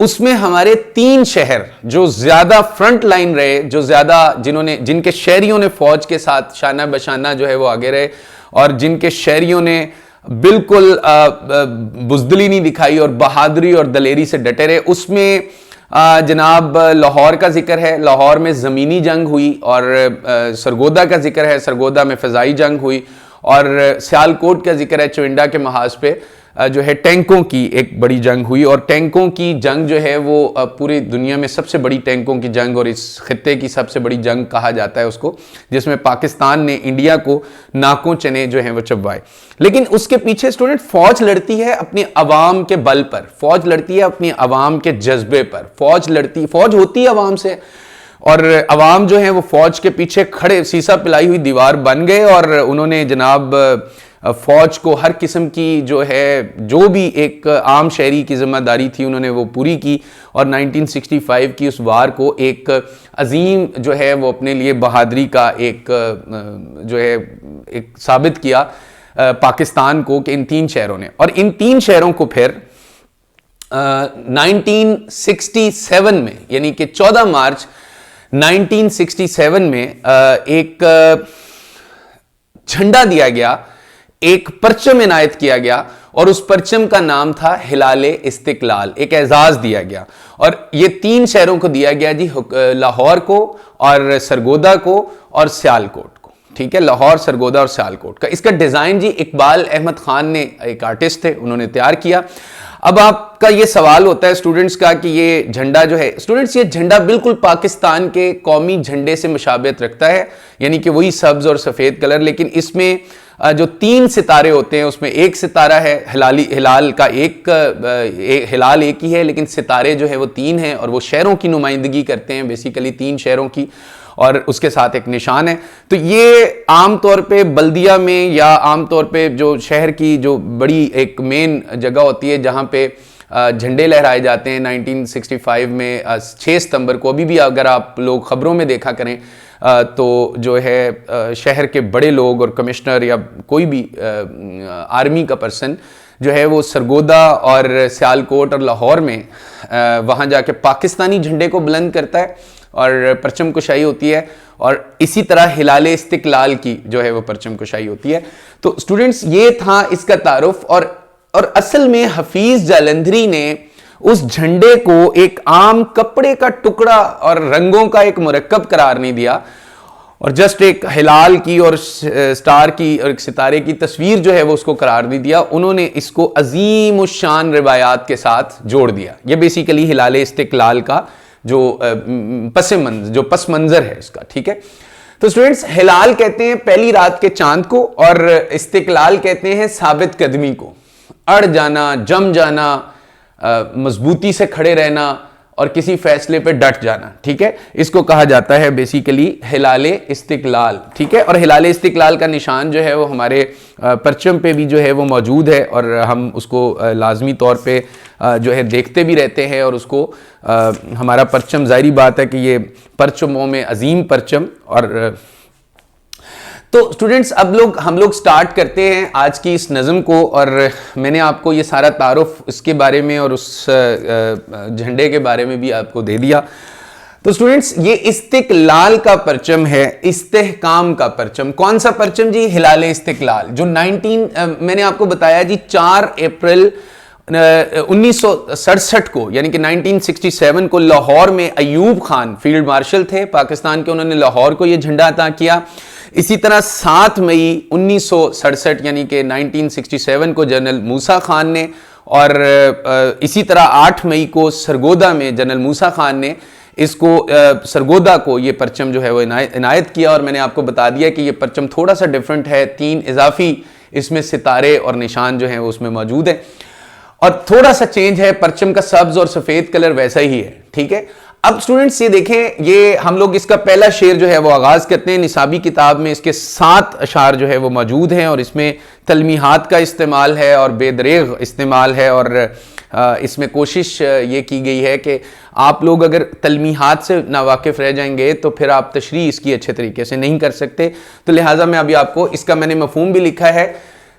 اس میں ہمارے 3 شہر جو زیادہ فرنٹ لائن رہے, جو زیادہ جن کے شہریوں نے فوج کے ساتھ شانہ بشانہ جو ہے وہ آگے رہے, اور جن کے شہریوں نے بالکل بزدلی نہیں دکھائی اور بہادری اور دلیری سے ڈٹے رہے, اس میں جناب لاہور کا ذکر ہے, لاہور میں زمینی جنگ ہوئی, اور سرگودا کا ذکر ہے, سرگودا میں فضائی جنگ ہوئی, اور سیالکوٹ کا ذکر ہے, چونڈا کے محاذ پہ جو ہے ٹینکوں کی ایک بڑی جنگ ہوئی. اور ٹینکوں کی جنگ جو ہے وہ پوری دنیا میں سب سے بڑی ٹینکوں کی جنگ اور اس خطے کی سب سے بڑی جنگ کہا جاتا ہے اس کو, جس میں پاکستان نے انڈیا کو ناکوں چنے جو ہیں وہ چبوائے. لیکن اس کے پیچھے اسٹوڈنٹ فوج لڑتی ہے اپنی عوام کے بل پر, فوج لڑتی ہے اپنی عوام کے جذبے پر, فوج ہوتی ہے عوام سے, اور عوام جو ہیں وہ فوج کے پیچھے کھڑے سیسا پلائی ہوئی دیوار بن گئے, اور انہوں نے جناب فوج کو ہر قسم کی جو ہے جو بھی ایک عام شہری کی ذمہ داری تھی انہوں نے وہ پوری کی, اور 1965 کی اس وار کو ایک عظیم جو ہے وہ اپنے لیے بہادری کا ایک جو ہے ایک ثابت کیا پاکستان کو کہ ان 3 شہروں نے. اور ان 3 شہروں کو پھر 1967 میں یعنی کہ 14 مارچ 1967 میں ایک جھنڈا دیا گیا, ایک پرچم عنایت کیا گیا, اور اس پرچم کا نام تھا ہلال استقلال, ایک اعزاز دیا گیا. اور یہ 3 شہروں کو دیا گیا جی, لاہور کو اور سرگودا کو اور سیالکوٹ کو, ٹھیک ہے, لاہور, سرگودا اور سیالکوٹ کا. اس کا ڈیزائن جی اقبال احمد خان نے, ایک آرٹسٹ تھے, انہوں نے تیار کیا. اب آپ کا یہ سوال ہوتا ہے اسٹوڈنٹس کا کہ یہ جھنڈا جو ہے, اسٹوڈنٹس یہ جھنڈا بالکل پاکستان کے قومی جھنڈے سے مشابہت رکھتا ہے, یعنی کہ وہی سبز اور سفید کلر, لیکن اس میں جو 3 ستارے ہوتے ہیں اس میں ایک ستارہ ہے, ہلال کا ہلال ایک ہی ہے, لیکن ستارے جو ہے وہ 3 ہیں, اور وہ شہروں کی نمائندگی کرتے ہیں, بیسیکلی 3 شہروں کی, اور اس کے ساتھ ایک نشان ہے. تو یہ عام طور پہ بلدیہ میں یا عام طور پہ جو شہر کی جو بڑی ایک مین جگہ ہوتی ہے جہاں پہ جھنڈے لہرائے جاتے ہیں 1965 میں 6 ستمبر کو, ابھی بھی اگر آپ لوگ خبروں میں دیکھا کریں تو جو ہے شہر کے بڑے لوگ اور کمشنر یا کوئی بھی آرمی کا پرسن جو ہے وہ سرگودا اور سیالکوٹ اور لاہور میں وہاں جا کے پاکستانی جھنڈے کو بلند کرتا ہے اور پرچم کشائی ہوتی ہے, اور اسی طرح ہلال استقلال کی جو ہے وہ پرچم کشائی ہوتی ہے. تو اسٹوڈنٹس یہ تھا اس کا تعارف, اور اصل میں حفیظ جالندھری نے اس جھنڈے کو ایک عام کپڑے کا ٹکڑا اور رنگوں کا ایک مرکب قرار نہیں دیا, اور جسٹ ایک ہلال کی اور سٹار کی اور ایک ستارے کی تصویر جو ہے وہ اس کو قرار نہیں دیا. انہوں نے اس کو عظیم الشان روایات کے ساتھ جوڑ دیا. یہ بیسیکلی ہلال استقلال کا جو پس منظر ہے اس کا, ٹھیک ہے. تو اسٹوڈنٹس ہلال کہتے ہیں پہلی رات کے چاند کو, اور استقلال کہتے ہیں ثابت قدمی کو, اڑ جانا, جم جانا, مضبوطی سے کھڑے رہنا اور کسی فیصلے پہ ڈٹ جانا, ٹھیک ہے. اس کو کہا جاتا ہے بیسیکلی ہلال استقلال, ٹھیک ہے. اور ہلال استقلال کا نشان جو ہے وہ ہمارے پرچم پہ بھی جو ہے وہ موجود ہے, اور ہم اس کو لازمی طور پہ جو ہے دیکھتے بھی رہتے ہیں, اور اس کو ہمارا پرچم ظاہری بات ہے کہ یہ پرچموں میں عظیم پرچم. اور تو اسٹوڈنٹس اب ہم لوگ سٹارٹ کرتے ہیں آج کی اس نظم کو, اور میں نے آپ کو یہ سارا تعارف اس کے بارے میں اور اس جھنڈے کے بارے میں بھی آپ کو دے دیا. تو اسٹوڈنٹس یہ استقلال کا پرچم ہے, استحکام کا پرچم. کون سا پرچم جی؟ ہلال استقلال, جو میں نے آپ کو بتایا جی 4 اپریل 1967 کو یعنی کہ 1967 کو لاہور میں ایوب خان فیلڈ مارشل تھے پاکستان کے, انہوں نے لاہور کو یہ جھنڈا عطا کیا. اسی طرح 7 مئی 1967 یعنی کہ 1967 کو جنرل موسیٰ خان نے, اور اسی طرح 8 مئی کو سرگودا میں جنرل موسیٰ خان نے اس کو سرگودا کو یہ پرچم جو ہے وہ عنایت کیا. اور میں نے آپ کو بتا دیا کہ یہ پرچم تھوڑا سا ڈیفرنٹ ہے, 3 اضافی اس میں ستارے اور نشان جو ہیں وہ اس میں موجود ہیں, اور تھوڑا سا چینج ہے, پرچم کا سبز اور سفید کلر ویسا ہی ہے, ٹھیک ہے. اب اسٹوڈنٹس یہ دیکھیں, یہ ہم لوگ اس کا پہلا شعر جو ہے وہ آغاز کرتے ہیں. نصابی کتاب میں اس کے 7 اشعار جو ہے وہ موجود ہیں, اور اس میں تلمیحات کا استعمال ہے اور بے دریغ استعمال ہے, اور اس میں کوشش یہ کی گئی ہے کہ آپ لوگ اگر تلمیحات سے ناواقف رہ جائیں گے تو پھر آپ تشریح اس کی اچھے طریقے سے نہیں کر سکتے. تو لہٰذا میں ابھی آپ کو اس کا میں نے مفہوم بھی لکھا ہے.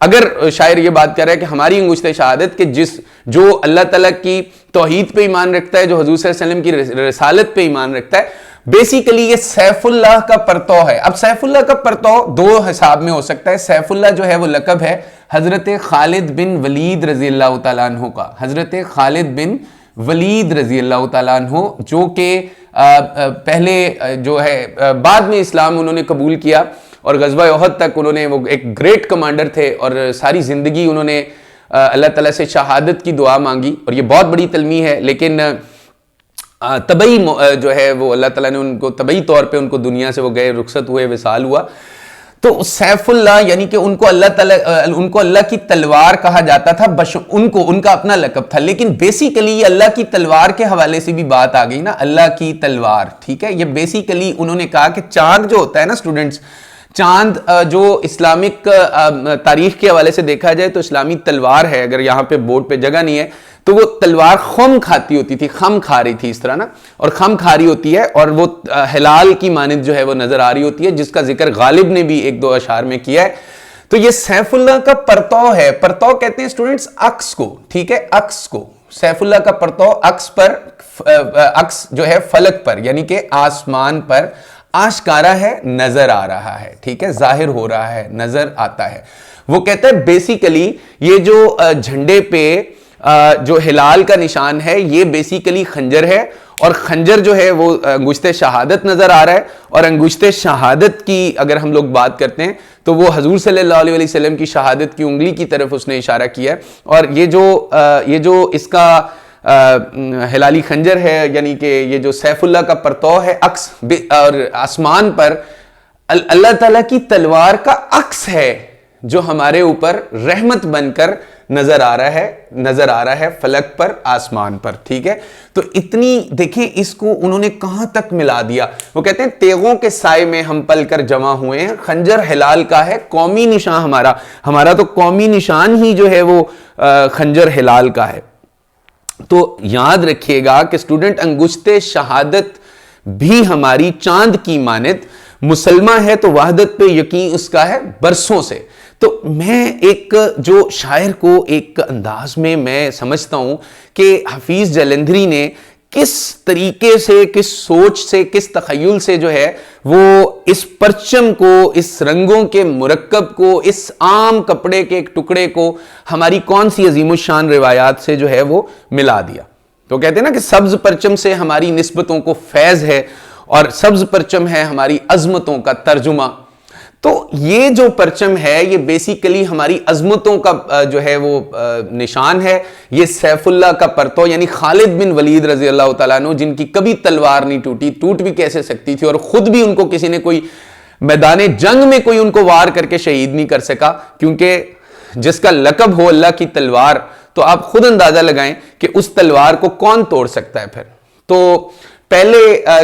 اگر شاعر یہ بات کر رہا ہے کہ ہماری انگشت شہادت کہ جو اللہ تعالیٰ کی توحید پہ ایمان رکھتا ہے، جو حضور صلی اللہ علیہ وسلم کی رسالت پہ ایمان رکھتا ہے، بیسیکلی یہ سیف اللہ کا پرتو ہے. اب سیف اللہ کا پرتو دو حساب میں ہو سکتا ہے. سیف اللہ جو ہے وہ لقب ہے حضرت خالد بن ولید رضی اللہ تعالیٰ عنہ کا. حضرت خالد بن ولید رضی اللہ تعالیٰ عنہ جو کہ پہلے جو ہے بعد میں اسلام انہوں نے قبول کیا اور غزوہ احد تک انہوں نے، وہ ایک گریٹ کمانڈر تھے اور ساری زندگی انہوں نے اللہ تعالیٰ سے شہادت کی دعا مانگی، اور یہ بہت بڑی تلمیح ہے. لیکن طبعی جو ہے وہ اللہ تعالیٰ نے ان کو طبعی طور پہ ان کو دنیا سے وہ گئے، رخصت ہوئے، وصال ہوا. تو سیف اللہ یعنی کہ ان کو اللہ تعالیٰ، ان کو اللہ کی تلوار کہا جاتا تھا، ان کا اپنا لقب تھا. لیکن بیسیکلی یہ اللہ کی تلوار کے حوالے سے بھی بات آ گئی نا، اللہ کی تلوار. ٹھیک ہے، یہ بیسیکلی انہوں نے کہا کہ چاند جو ہوتا ہے نا اسٹوڈنٹس، چاند جو اسلامک تاریخ کے حوالے سے دیکھا جائے تو اسلامی تلوار ہے. اگر یہاں پہ بورڈ پہ جگہ نہیں ہے تو وہ تلوار خم کھاتی ہوتی تھی، خم کھا رہی تھی اس طرح نا، اور خم کھا رہی ہوتی ہے اور وہ ہلال کی مانند جو ہے وہ نظر آ رہی ہوتی ہے، جس کا ذکر غالب نے بھی ایک دو اشعار میں کیا ہے. تو یہ سیف اللہ کا پرتو ہے. پرتو کہتے ہیں اسٹوڈنٹس عکس کو. ٹھیک ہے، عکس کو. سیف اللہ کا پرتو عکس پر، عکس جو ہے فلک پر یعنی کہ آسمان پر آشکارا ہے، نظر آ رہا ہے. ٹھیک ہے، ظاہر ہو رہا ہے، نظر آتا ہے. وہ کہتا ہے بیسیکلی یہ جو جھنڈے پہ جو ہلال کا نشان ہے یہ بیسیکلی خنجر ہے، اور خنجر جو ہے وہ انگشت شہادت نظر آ رہا ہے. اور انگشت شہادت کی اگر ہم لوگ بات کرتے ہیں تو وہ حضور صلی اللہ علیہ وسلم کی شہادت کی انگلی کی طرف اس نے اشارہ کیا ہے. اور یہ جو اس کا ہلالی خنجر ہے یعنی کہ یہ جو سیف اللہ کا پرتو ہے، عکس اور آسمان پر اللہ تعالیٰ کی تلوار کا عکس ہے جو ہمارے اوپر رحمت بن کر نظر آ رہا ہے فلک پر، آسمان پر. ٹھیک ہے، تو اتنی دیکھیں اس کو انہوں نے کہاں تک ملا دیا. وہ کہتے ہیں تیغوں کے سائے میں ہم پل کر جمع ہوئے ہیں، خنجر ہلال کا ہے قومی نشان ہمارا تو قومی نشان ہی جو ہے وہ خنجر ہلال کا ہے. تو یاد رکھیے گا کہ اسٹوڈنٹ انگشت شہادت بھی ہماری چاند کی مانند مسلمہ ہے، تو وحدت پہ یقین اس کا ہے برسوں سے. تو میں ایک جو شاعر کو ایک انداز میں سمجھتا ہوں کہ حفیظ جلندھری نے کس طریقے سے، کس سوچ سے، کس تخیل سے جو ہے وہ اس پرچم کو، اس رنگوں کے مرکب کو، اس عام کپڑے کے ایک ٹکڑے کو ہماری کون سی عظیم الشان روایات سے جو ہے وہ ملا دیا. تو کہتے ہیں نا کہ سبز پرچم سے ہماری نسبتوں کو فیض ہے، اور سبز پرچم ہے ہماری عظمتوں کا ترجمہ. تو یہ جو پرچم ہے یہ بیسیکلی ہماری عظمتوں کا جو ہے وہ نشان ہے. یہ سیف اللہ کا پرتو یعنی خالد بن ولید رضی اللہ تعالیٰ عنہ، جن کی کبھی تلوار نہیں ٹوٹی، ٹوٹ بھی کیسے سکتی تھی، اور خود بھی ان کو کسی نے کوئی میدان جنگ میں کوئی ان کو وار کر کے شہید نہیں کر سکا، کیونکہ جس کا لقب ہو اللہ کی تلوار تو آپ خود اندازہ لگائیں کہ اس تلوار کو کون توڑ سکتا ہے. پھر تو پہلے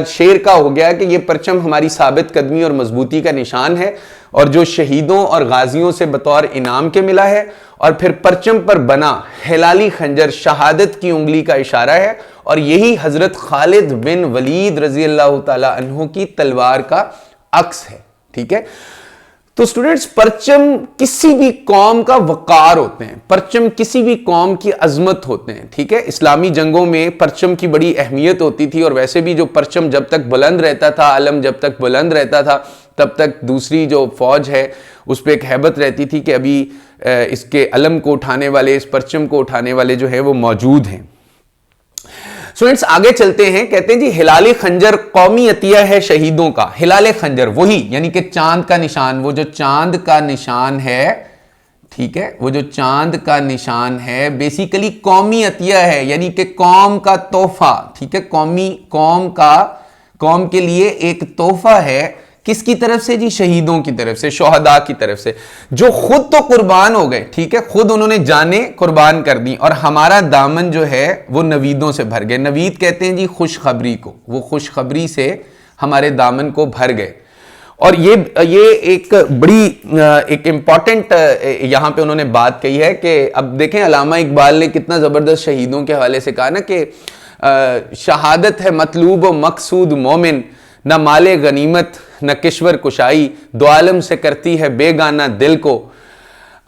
شعر کا ہو گیا کہ یہ پرچم ہماری ثابت قدمی اور مضبوطی کا نشان ہے، اور جو شہیدوں اور غازیوں سے بطور انعام کے ملا ہے. اور پھر پرچم پر بنا ہلالی خنجر شہادت کی انگلی کا اشارہ ہے، اور یہی حضرت خالد بن ولید رضی اللہ تعالی عنہ کی تلوار کا عکس ہے. ٹھیک ہے، تو اسٹوڈنٹس پرچم کسی بھی قوم کا وقار ہوتے ہیں، پرچم کسی بھی قوم کی عظمت ہوتے ہیں. ٹھیک ہے، اسلامی جنگوں میں پرچم کی بڑی اہمیت ہوتی تھی، اور ویسے بھی جو پرچم جب تک بلند رہتا تھا، علم جب تک بلند رہتا تھا، تب تک دوسری جو فوج ہے اس پہ ایک ہیبت رہتی تھی کہ ابھی اس کے علم کو اٹھانے والے، اس پرچم کو اٹھانے والے جو ہے وہ موجود ہیں. اسٹوڈنٹس آگے چلتے ہیں. کہتے ہیں جی ہلال خنجر قومی عطیہ ہے شہیدوں کا. ہلال خنجر وہی یعنی کہ چاند کا نشان، وہ جو چاند کا نشان ہے، ٹھیک ہے، وہ جو چاند کا نشان ہے بیسیکلی قومی عطیہ ہے، یعنی کہ قوم کا تحفہ. ٹھیک ہے، قوم کے لیے ایک تحفہ ہے. کس کی طرف سے جی؟ شہیدوں کی طرف سے، شہداء کی طرف سے، جو خود تو قربان ہو گئے. ٹھیک ہے، خود انہوں نے جانیں قربان کر دی، اور ہمارا دامن جو ہے وہ نویدوں سے بھر گئے. نوید کہتے ہیں جی خوشخبری کو، وہ خوشخبری سے ہمارے دامن کو بھر گئے. اور یہ ایک بڑی ایک امپورٹنٹ یہاں پہ انہوں نے بات کہی ہے کہ اب دیکھیں علامہ اقبال نے کتنا زبردست شہیدوں کے حوالے سے کہا نا کہ شہادت ہے مطلوب و مقصود مومن، نہ مال غنیمت نہ کشور کشائی، دو عالم سے کرتی ہے بے گانہ دل کو.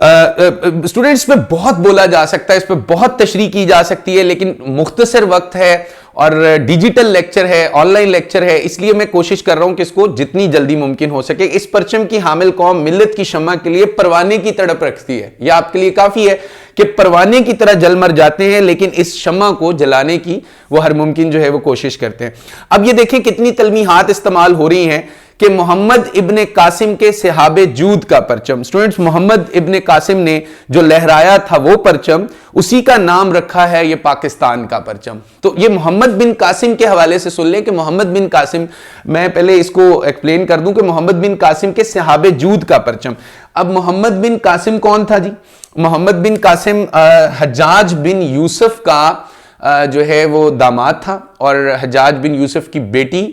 اسٹوڈنٹس پہ بہت بولا جا سکتا ہے, اس پہ بہت تشریح کی جا سکتی ہے, لیکن مختصر وقت ہے اور ڈیجیٹل لیکچر ہے, آن لائن لیکچر ہے, اس لیے میں کوشش کر رہا ہوں کہ اس کو جتنی جلدی ممکن ہو سکے. اس پرچم کی حامل قوم ملت کی شمع کے لیے پروانے کی تڑپ رکھتی ہے. یہ آپ کے لیے کافی ہے کہ پروانے کی طرح جل مر جاتے ہیں, لیکن اس شمع کو جلانے کی وہ ہر ممکن جو ہے وہ کوشش کرتے ہیں. اب یہ دیکھیں کتنی تلمیحات استعمال ہو رہی ہیں کہ محمد ابن قاسم کے سحاب جود کا پرچم. سٹوڈنٹس, محمد ابن قاسم نے جو لہرایا تھا وہ پرچم, اسی کا نام رکھا ہے یہ پاکستان کا پرچم. تو یہ محمد بن قاسم کے حوالے سے سن لیں کہ محمد بن قاسم, میں پہلے اس کو ایکسپلین کر دوں کہ محمد بن قاسم کے سحاب جود کا پرچم. اب محمد بن قاسم کون تھا جی؟ محمد بن قاسم حجاج بن یوسف کا جو ہے وہ داماد تھا, اور حجاج بن یوسف کی بیٹی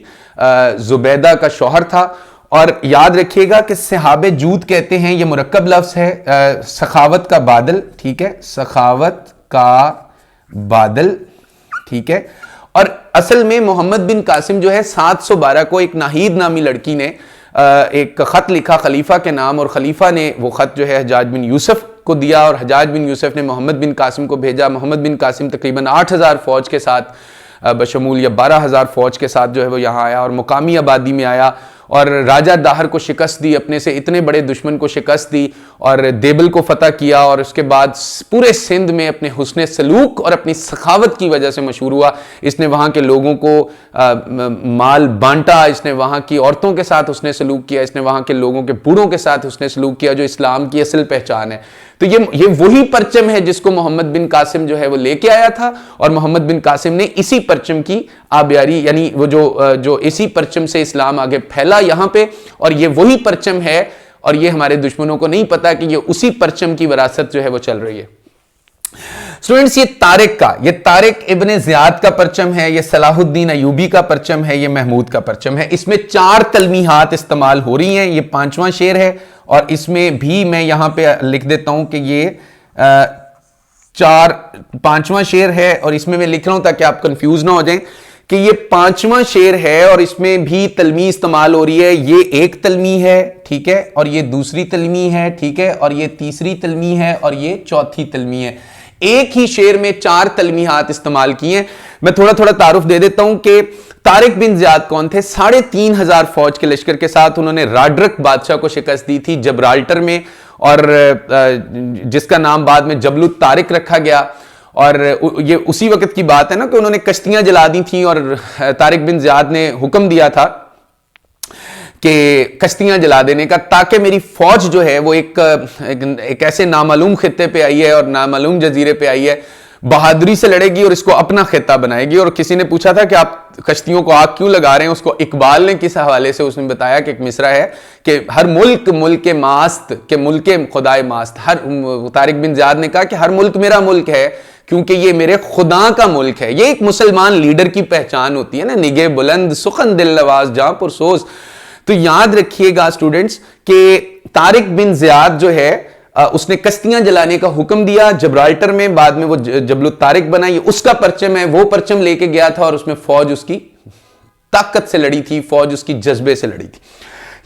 زبیدہ کا شوہر تھا. اور یاد رکھیے گا کہ سحاب جود کہتے ہیں, یہ مرکب لفظ ہے, سخاوت کا بادل, ٹھیک ہے, سخاوت کا بادل, ٹھیک ہے. اور اصل میں محمد بن قاسم جو ہے 712 کو ایک ناہید نامی لڑکی نے ایک خط لکھا خلیفہ کے نام, اور خلیفہ نے وہ خط جو ہے حجاج بن یوسف کو دیا, اور حجاج بن یوسف نے محمد بن قاسم کو بھیجا. محمد بن قاسم تقریباً 8000 فوج کے ساتھ بشمول یا 12000 فوج کے ساتھ جو ہے وہ یہاں آیا, اور مقامی آبادی میں آیا, اور راجہ داہر کو شکست دی, اپنے سے اتنے بڑے دشمن کو شکست دی, اور دیبل کو فتح کیا, اور اس کے بعد پورے سندھ میں اپنے حسن سلوک اور اپنی سخاوت کی وجہ سے مشہور ہوا. اس نے وہاں کے لوگوں کو مال بانٹا, اس نے وہاں کی عورتوں کے ساتھ حسن سلوک کیا, اس نے وہاں کے لوگوں کے بوڑھوں کے ساتھ حسن سلوک کیا, جو اسلام کی اصل پہچان ہے. تو یہ وہی پرچم ہے جس کو محمد بن قاسم جو ہے وہ لے کے آیا تھا, اور محمد بن قاسم نے اسی پرچم کی آبیاری, یعنی وہ جو اسی پرچم سے اسلام آگے پھیلا یہاں پہ, اور یہ وہی پرچم ہے, اور یہ ہمارے دشمنوں کو نہیں پتا کہ یہ اسی پرچم کی وراثت جو ہے وہ چل رہی ہے. سٹوڈنٹس, یہ طارق ابن زیاد کا پرچم ہے, یہ صلاح الدین ایوبی کا پرچم ہے, یہ محمود کا پرچم ہے. اس میں 4 تلمیحات استعمال ہو رہی ہیں. یہ 5واں شعر ہے, اور اس میں بھی میں یہاں پہ لکھ دیتا ہوں کہ یہ 5واں شعر ہے, اور اس میں لکھ رہا ہوں تاکہ آپ کنفیوز نہ ہو جائیں کہ یہ 5واں شعر ہے, اور اس میں بھی تلمیح استعمال ہو رہی ہے. یہ ایک تلمیح ہے, ٹھیک ہے, اور یہ دوسری تلمیح ہے, ٹھیک ہے, اور یہ تیسری تلمیح ہے, اور یہ چوتھی تلمیح ہے. ایک ہی شعر میں 4 تلمیحات استعمال کی ہیں. میں تھوڑا تعارف دے دیتا ہوں کہ طارق بن زیاد کون تھے. 3500 فوج کے لشکر کے ساتھ انہوں نے راڈرک بادشاہ کو شکست دی تھی جبرالٹر میں, اور جس کا نام بعد میں جبل الطارق رکھا گیا. اور یہ اسی وقت کی بات ہے نا کہ انہوں نے کشتیاں جلا دی تھیں, اور طارق بن زیاد نے حکم دیا تھا کہ کشتیاں جلا دینے کا, تاکہ میری فوج جو ہے وہ ایک ایسے نامعلوم خطے پہ آئی ہے اور نامعلوم جزیرے پہ آئی ہے, بہادری سے لڑے گی اور اس کو اپنا خطہ بنائے گی. اور کسی نے پوچھا تھا کہ آپ کشتیوں کو آگ کیوں لگا رہے ہیں, اس کو اقبال نے کس حوالے سے اس نے بتایا کہ ایک مصرع ہے کہ ہر ملک ماست کہ ملک خدائے ماست. طارق بن زیاد نے کہا کہ ہر ملک میرا ملک ہے کیونکہ یہ میرے خدا کا ملک ہے. یہ ایک مسلمان لیڈر کی پہچان ہوتی ہے نا, نگہ بلند سخن دل نواز جہاں پرسوز. تو یاد رکھیے گا اسٹوڈنٹس کہ طارق بن زیاد جو ہے اس نے کشتیاں جلانے کا حکم دیا جبرالٹر میں, بعد میں وہ جبل الطارق بنا, یہ اس کا پرچم ہے. وہ پرچم لے کے گیا تھا, اور اس میں فوج اس کی طاقت سے لڑی تھی, فوج اس کی جذبے سے لڑی تھی.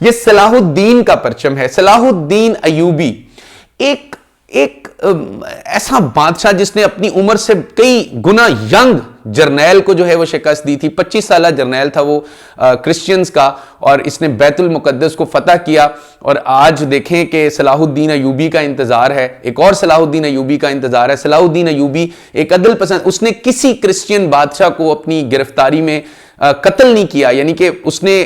یہ صلاح الدین کا پرچم ہے. صلاح الدین ایوبی ایک ایسا بادشاہ جس نے اپنی عمر سے کئی گنا ینگ جرنیل کو جو ہے وہ شکست دی تھی. 25 سالہ جرنیل تھا وہ کرسچینز کا, اور اس نے بیت المقدس کو فتح کیا. اور آج دیکھیں کہ صلاح الدین ایوبی کا انتظار ہے, ایک اور صلاح الدین ایوبی کا انتظار ہے. صلاح الدین ایوبی ایک عدل پسند, اس نے کسی کرسچین بادشاہ کو اپنی گرفتاری میں قتل نہیں کیا, یعنی کہ اس نے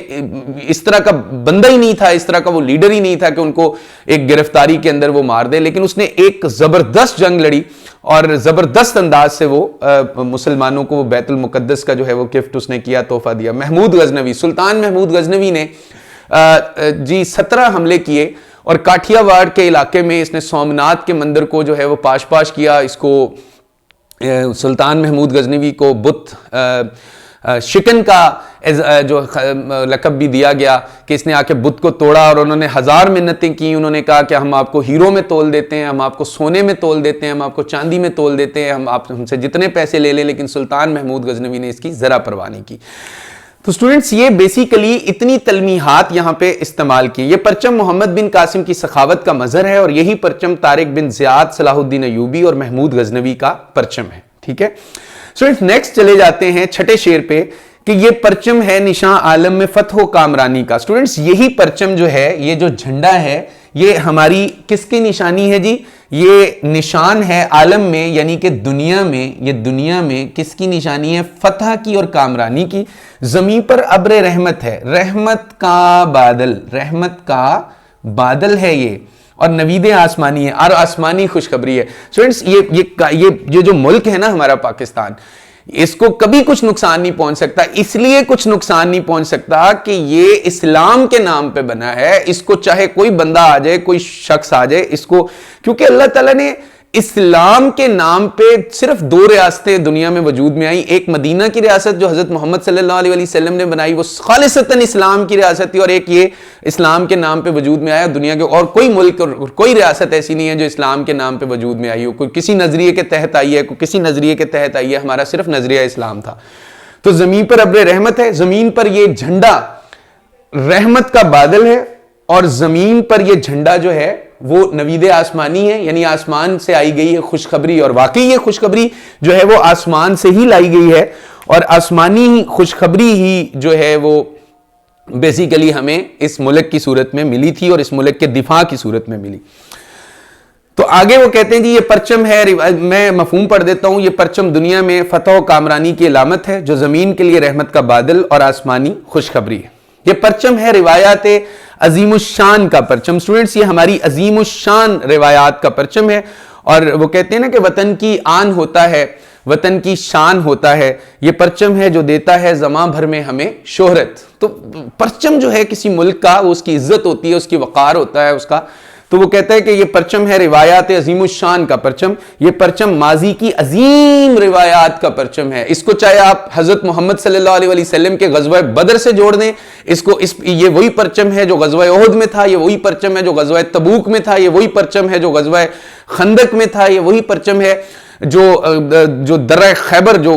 اس طرح کا بندہ ہی نہیں تھا, اس طرح کا وہ لیڈر ہی نہیں تھا کہ ان کو ایک گرفتاری کے اندر وہ مار دے, لیکن اس نے ایک زبردست جنگ لڑی, اور زبردست انداز سے وہ مسلمانوں کو بیت المقدس کا جو ہے وہ گفٹ اس نے کیا, تحفہ دیا. محمود غزنوی, سلطان محمود غزنوی نے 17 حملے کیے, اور کاٹھیا واڑ کے علاقے میں اس نے سومناتھ کے مندر کو جو ہے وہ پاش کیا. اس کو سلطان محمود غزنوی کو بت شکن کا جو لقب بھی دیا گیا کہ اس نے آ کے بت کو توڑا, اور انہوں نے 1000 منتیں کی. انہوں نے کہا کہ ہم آپ کو ہیرو میں تول دیتے ہیں, ہم آپ کو سونے میں تول دیتے ہیں, ہم آپ کو چاندی میں تول دیتے ہیں, ہم سے جتنے پیسے لے لیں, لیکن سلطان محمود غزنوی نے اس کی ذرا پرواہ نہیں کی. تو اسٹوڈنٹس یہ بیسیکلی اتنی تلمیحات یہاں پہ استعمال کی. یہ پرچم محمد بن قاسم کی سخاوت کا مظہر ہے اور یہی پرچم طارق بن زیاد، صلاح الدین ایوبی اور محمود غزنوی کا پرچم ہے. ٹھیک ہے اسٹوڈنٹس، نیکسٹ چلے جاتے ہیں چھٹے شعر پہ کہ یہ پرچم ہے نشاں عالم میں فتح و کامرانی کا. اسٹوڈنٹس یہی پرچم جو ہے، یہ جو جھنڈا ہے، یہ ہماری کس کی نشانی ہے جی؟ یہ نشان ہے عالم میں، یعنی کہ دنیا میں. یہ دنیا میں کس کی نشانی ہے؟ فتح کی اور کامرانی کی. زمین پر ابر رحمت ہے، رحمت کا بادل، رحمت کا بادل ہے یہ، اور نوید آسمانی ہے اور آسمانی خوشخبری ہے. اسٹوڈنٹس یہ جو ملک ہے نا ہمارا پاکستان، اس کو کبھی کچھ نقصان نہیں پہنچ سکتا. اس لیے کچھ نقصان نہیں پہنچ سکتا کہ یہ اسلام کے نام پہ بنا ہے. اس کو چاہے کوئی بندہ آ جائے، کوئی شخص آ جائے، اس کو، کیونکہ اللہ تعالیٰ نے اسلام کے نام پہ صرف 2 ریاستیں دنیا میں وجود میں آئیں. ایک مدینہ کی ریاست جو حضرت محمد صلی اللہ علیہ وسلم نے بنائی، وہ خالصتاً اسلام کی ریاست تھی، اور ایک یہ اسلام کے نام پہ وجود میں آیا. دنیا کے اور کوئی ملک اور کوئی ریاست ایسی نہیں ہے جو اسلام کے نام پہ وجود میں آئی ہو. کوئی کسی نظریے کے تحت آئی ہے، کوئی کسی نظریے کے تحت آئی ہے. ہمارا صرف نظریہ اسلام تھا. تو زمین پر ابر رحمت ہے، زمین پر یہ جھنڈا رحمت کا بادل ہے، اور زمین پر یہ جھنڈا جو ہے وہ نوید آسمانی ہے، یعنی آسمان سے آئی گئی ہے خوشخبری. اور واقعی یہ خوشخبری جو ہے وہ آسمان سے ہی لائی گئی ہے، اور آسمانی خوشخبری ہی جو ہے وہ بیسیکلی ہمیں اس ملک کی صورت میں ملی تھی اور اس ملک کے دفاع کی صورت میں ملی. تو آگے وہ کہتے ہیں جی یہ پرچم ہے، میں مفہوم پڑھ دیتا ہوں. یہ پرچم دنیا میں فتح و کامرانی کی علامت ہے، جو زمین کے لیے رحمت کا بادل اور آسمانی خوشخبری ہے. یہ پرچم ہے روایات عظیم الشان کا پرچم. سٹوڈنٹس یہ ہماری عظیم الشان روایات کا پرچم ہے، اور وہ کہتے ہیں نا کہ وطن کی آن ہوتا ہے، وطن کی شان ہوتا ہے. یہ پرچم ہے جو دیتا ہے زماں بھر میں ہمیں شہرت. تو پرچم جو ہے کسی ملک کا، وہ اس کی عزت ہوتی ہے، اس کی وقار ہوتا ہے اس کا. تو وہ کہتا ہے کہ یہ پرچم ہے روایات عظیم الشان کا پرچم. یہ پرچم ماضی کی عظیم روایات کا پرچم ہے. اس کو چاہے آپ حضرت محمد صلی اللہ علیہ وسلم کے غزوہ بدر سے جوڑ دیں، یہ وہی پرچم ہے جو غزوہ احد میں تھا، یہ وہی پرچم ہے جو غزوہ تبوک میں تھا، یہ وہی پرچم ہے جو غزوہ خندق میں تھا، یہ وہی پرچم ہے جو درہ خیبر، جو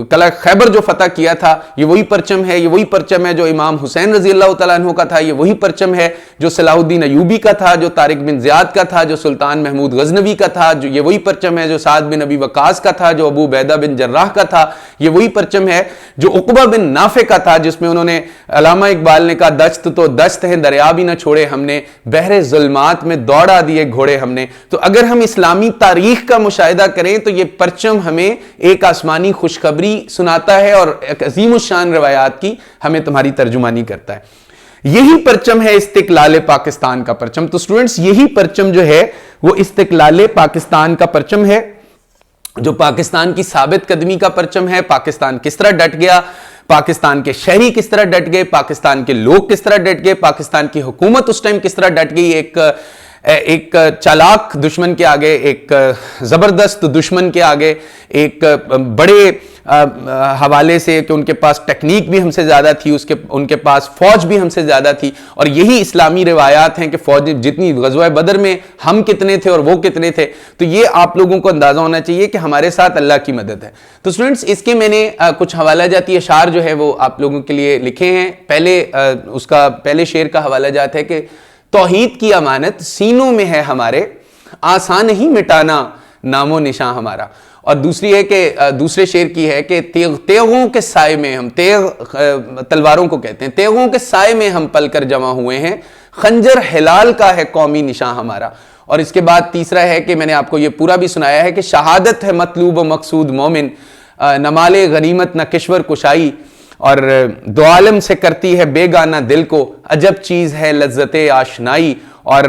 قلعہ خیبر جو فتح کیا تھا، یہ وہی پرچم ہے. یہ وہی پرچم ہے جو امام حسین رضی اللہ تعالیٰ عنہ کا تھا. یہ وہی پرچم ہے جو صلاح الدین ایوبی کا تھا، جو طارق بن زیاد کا تھا، جو سلطان محمود غزنوی کا تھا. یہ وہی پرچم ہے جو سعد بن ابی وقاص کا تھا، جو ابو عبیدہ بن جراح کا تھا. یہ وہی پرچم ہے جو عقبہ بن نافع کا تھا، جس میں انہوں نے، علامہ اقبال نے کہا، دشت تو دشت ہے دریا بھی نہ چھوڑے ہم نے، بحر ظلمات میں دوڑا دیے گھوڑے ہم نے. تو اگر ہم اسلامی تاریخ کا مشاہدہ کریں تو یہ پرچم ہمیں ایک آسمانی خوشخبری سناتا ہے اور ایک عظیم الشان روایات کی ہمیں تمہاری ترجمانی کرتا ہے. یہی پرچم ہے استقلال پاکستان کا پرچم. تو سٹوڈنٹس یہی پرچم جو ہے وہ استقلال پاکستان کا پرچم ہے، جو پاکستان کی ثابت قدمی کا پرچم ہے. پاکستان کس طرح ڈٹ گیا، پاکستان کے شہری کس طرح ڈٹ گئے، پاکستان کے لوگ کس طرح ڈٹ گئے، پاکستان کی حکومت اس ٹائم کس طرح ڈٹ گئی. ایک چالاک دشمن کے آگے، ایک زبردست دشمن کے آگے، ایک بڑے حوالے سے کہ ان کے پاس ٹیکنیک بھی ہم سے زیادہ تھی، ان کے پاس فوج بھی ہم سے زیادہ تھی. اور یہی اسلامی روایات ہیں کہ فوج جتنی غزوہ بدر میں ہم کتنے تھے اور وہ کتنے تھے. تو یہ آپ لوگوں کو اندازہ ہونا چاہیے کہ ہمارے ساتھ اللہ کی مدد ہے. تو اسٹوڈنٹس اس کے میں نے کچھ حوالہ جاتی اشعار جو ہے وہ آپ لوگوں کے لیے لکھے ہیں. پہلے شعر کا حوالہ جات ہے کہ توحید کی امانت سینوں میں ہے ہمارے، آسان نہیں مٹانا نام و نشان ہمارا. اور دوسری ہے کہ دوسرے شعر کی ہے کہ تیغوں کے سائے میں ہم، تیغ تلواروں کو کہتے ہیں، تیغوں کے سائے میں ہم پل کر جمع ہوئے ہیں، خنجر ہلال کا ہے قومی نشان ہمارا. اور اس کے بعد تیسرا ہے کہ میں نے آپ کو یہ پورا بھی سنایا ہے کہ شہادت ہے مطلوب و مقصود مومن، نہ مال غنیمت نہ کشور کشائی، اور دو عالم سے کرتی ہے بیگانہ دل کو، عجب چیز ہے لذت آشنائی. اور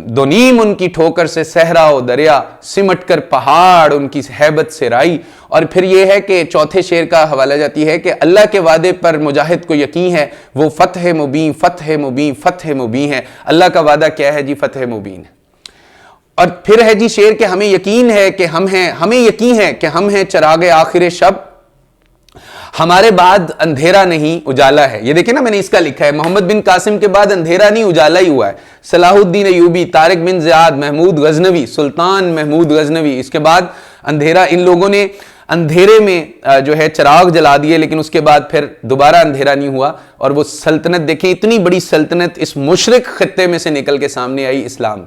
دو نیم ان کی ٹھوکر سے صحرا و دریا، سمٹ کر پہاڑ ان کی ہیبت سے رائی. اور پھر یہ ہے کہ چوتھے شعر کا حوالہ جاتی ہے کہ اللہ کے وعدے پر مجاہد کو یقین ہے، وہ فتح مبین فتح مبین فتح مبین ہے. اللہ کا وعدہ کیا ہے جی؟ فتح مبین. اور پھر ہے جی شعر کہ ہمیں یقین ہے کہ ہم ہیں، ہمیں یقین ہے کہ ہم ہیں چراغ آخر شب، ہمارے بعد اندھیرا نہیں اجالا ہے. یہ دیکھیں نا میں نے اس کا لکھا ہے، محمد بن قاسم کے بعد اندھیرا نہیں اجالا ہی ہوا ہے. صلاح الدین ایوبی، طارق بن زیاد، محمود غزنوی، سلطان محمود غزنوی، اس کے بعد اندھیرا ان لوگوں نے اندھیرے میں جو ہے چراغ جلا دیے، لیکن اس کے بعد پھر دوبارہ اندھیرا نہیں ہوا، اور وہ سلطنت دیکھیں، اتنی بڑی سلطنت اس مشرق خطے میں سے نکل کے سامنے آئی، اسلام۔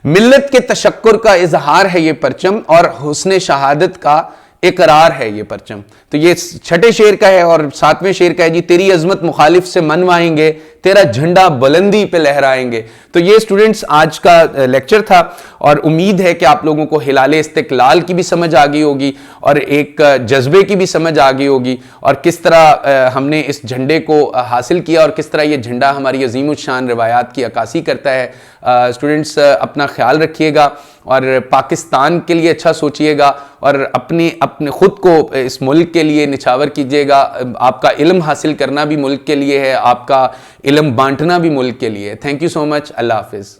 ملت کے تشکر کا اظہار ہے یہ پرچم، اور حسن شہادت کا اقرار ہے یہ پرچم۔ تو یہ چھٹے شعر کا ہے، اور ساتویں شعر کا ہے جی تیری عظمت مخالف سے منوائیں گے، تیرا جھنڈا بلندی پہ لہرائیں گے۔ تو یہ اسٹوڈنٹس آج کا لیکچر تھا، اور امید ہے کہ آپ لوگوں کو ہلال استقلال کی بھی سمجھ آ گئی ہوگی، اور ایک جذبے کی بھی سمجھ آ گئی ہوگی، اور کس طرح ہم نے اس جھنڈے کو حاصل کیا، اور کس طرح یہ جھنڈا ہماری عظیم الشان روایات کی عکاسی کرتا ہے۔ اسٹوڈنٹس اپنا خیال رکھیے گا، اور پاکستان کے لیے اچھا سوچیے گا، اور اپنے خود کو اس ملک کے لیے نچھاور کیجیے گا۔ آپ کا علم حاصل کرنا بھی ملک کے لیے ہے، آپ کا علم بانٹنا بھی ملک کے لیے ہے۔ تھینک یو سو مچ، اللہ حافظ۔